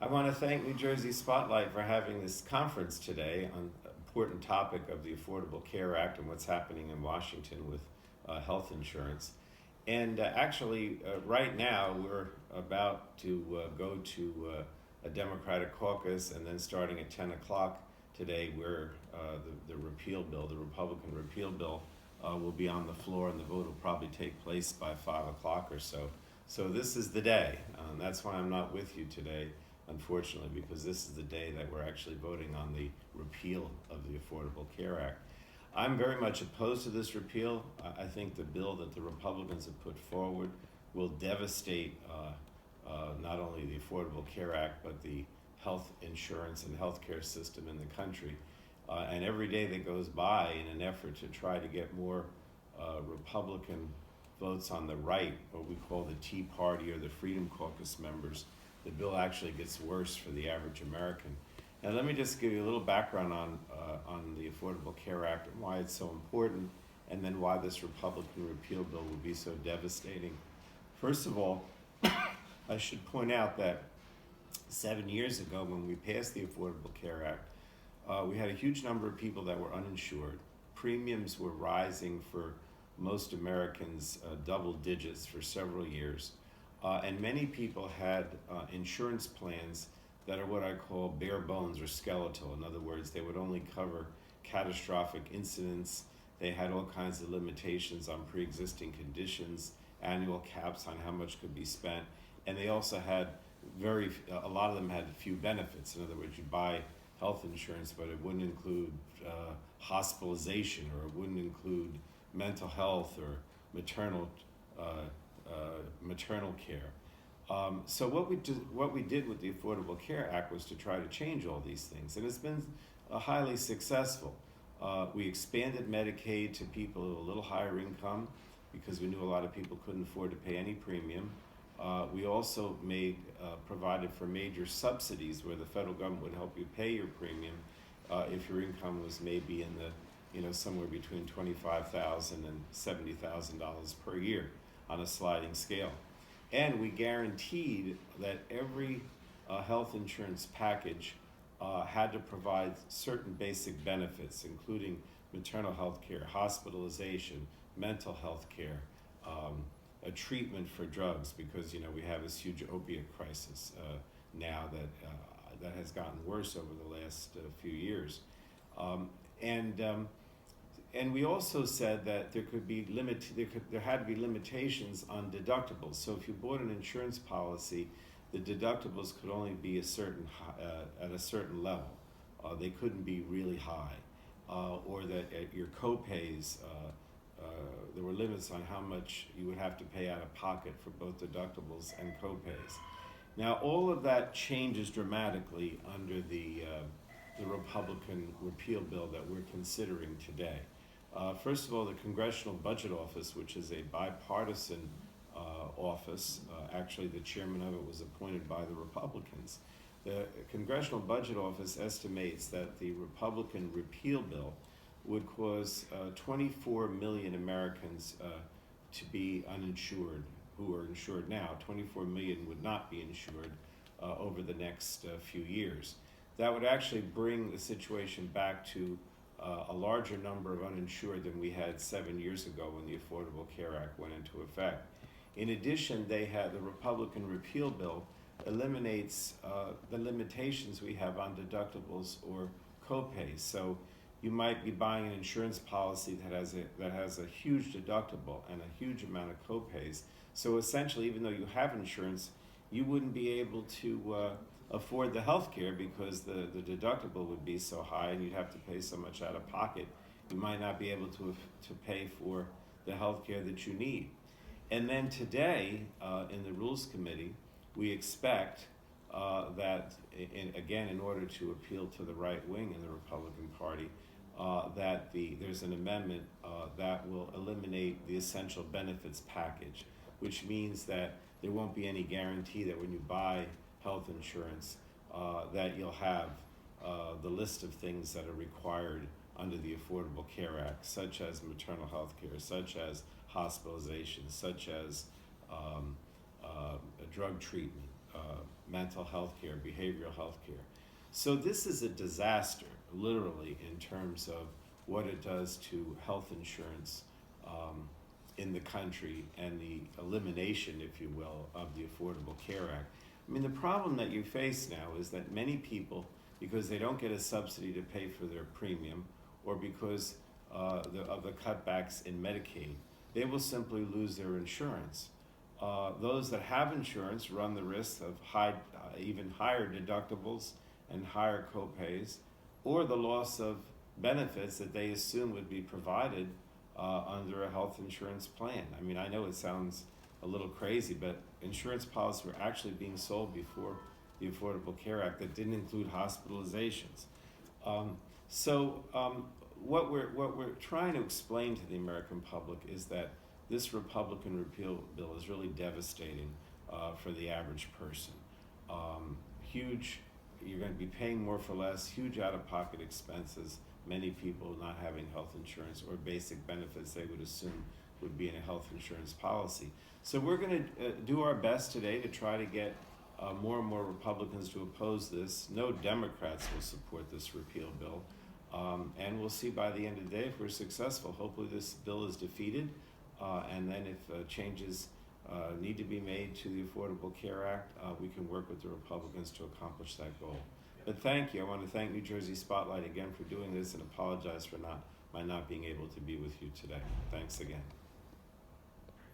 I want to thank New Jersey Spotlight for having this conference today on the important topic of the Affordable Care Act and what's happening in Washington with health insurance. And right now, we're about to go to a Democratic caucus, and then starting at 10 o'clock today, where the repeal bill, the Republican repeal bill, will be on the floor, and the vote will probably take place by 5 o'clock or so. So this is the day. That's why I'm not with you today, unfortunately, because this is the day that we're actually voting on the repeal of the Affordable Care Act. I'm very much opposed to this repeal. I think the bill that the Republicans have put forward will devastate not only the Affordable Care Act, but the health insurance and healthcare system in the country. And every day that goes by in an effort to try to get more Republican votes on the right, what we call the Tea Party or the Freedom Caucus members, the bill actually gets worse for the average American. Now, let me just give you a little background on the Affordable Care Act and why it's so important, and then why this Republican repeal bill will be so devastating. First of all, I should point out that 7 years ago, when we passed the Affordable Care Act, we had a huge number of people that were uninsured. Premiums were rising for most Americans double digits for several years. And many people had insurance plans that are what I call bare bones or skeletal. In other words, they would only cover catastrophic incidents. They had all kinds of limitations on pre-existing conditions, annual caps on how much could be spent, and they also had a lot of them had few benefits. In other words, you buy health insurance, but it wouldn't include hospitalization, or it wouldn't include mental health or maternal care. So what we did with the Affordable Care Act was to try to change all these things, and it's been highly successful. We expanded Medicaid to people with a little higher income because we knew a lot of people couldn't afford to pay any premium. We also provided for major subsidies where the federal government would help you pay your premium if your income was maybe in the somewhere between $25,000 and $70,000 per year on a sliding scale. And we guaranteed that every health insurance package had to provide certain basic benefits, including maternal health care, hospitalization, mental health care, a treatment for drugs, because we have this huge opiate crisis now that has gotten worse over the last few years. And we also said that there had to be limitations on deductibles. So if you bought an insurance policy, the deductibles could only be at a certain level. They couldn't be really high, or that at your co-pays, there were limits on how much you would have to pay out of pocket for both deductibles and co-pays. Now, all of that changes dramatically under the Republican repeal bill that we're considering today. First of all, the Congressional Budget Office, which is a bipartisan office, actually the chairman of it was appointed by the Republicans. The Congressional Budget Office estimates that the Republican repeal bill would cause 24 million Americans to be uninsured, who are insured now. 24 million would not be insured over the next few years. That would actually bring the situation back to a larger number of uninsured than we had 7 years ago when the Affordable Care Act went into effect. In addition, the Republican repeal bill eliminates the limitations we have on deductibles or copays. So you might be buying an insurance policy that has a huge deductible and a huge amount of copays. So essentially, even though you have insurance, you wouldn't be able to afford the health care because the deductible would be so high and you'd have to pay so much out of pocket. You might not be able to pay for the health care that you need. And then today, in the Rules Committee, we expect that, in order to appeal to the right wing in the Republican Party, that there's an amendment that will eliminate the essential benefits package, which means that there won't be any guarantee that when you buy health insurance that you'll have the list of things that are required under the Affordable Care Act, such as maternal health care, such as hospitalization, such as drug treatment, mental health care, behavioral health care. So this is a disaster, literally, in terms of what it does to health insurance in the country and the elimination, if you will, of the Affordable Care Act. I mean, the problem that you face now is that many people, because they don't get a subsidy to pay for their premium, or because of the cutbacks in Medicaid, they will simply lose their insurance. Those that have insurance run the risk of even higher deductibles and higher copays, or the loss of benefits that they assume would be provided under a health insurance plan. I mean, I know it sounds a little crazy, but insurance policies were actually being sold before the Affordable Care Act that didn't include hospitalizations. What we're trying to explain to the American public is that this Republican repeal bill is really devastating for the average person. You're going to be paying more for less, huge out-of-pocket expenses, many people not having health insurance or basic benefits they would assume would be in a health insurance policy. So we're going to do our best today to try to get more and more Republicans to oppose this. No Democrats will support this repeal bill. And we'll see by the end of the day if we're successful. Hopefully this bill is defeated, and then if changes need to be made to the Affordable Care Act, we can work with the Republicans to accomplish that goal. But thank you. I want to thank New Jersey Spotlight again for doing this and apologize for my not being able to be with you today. Thanks again.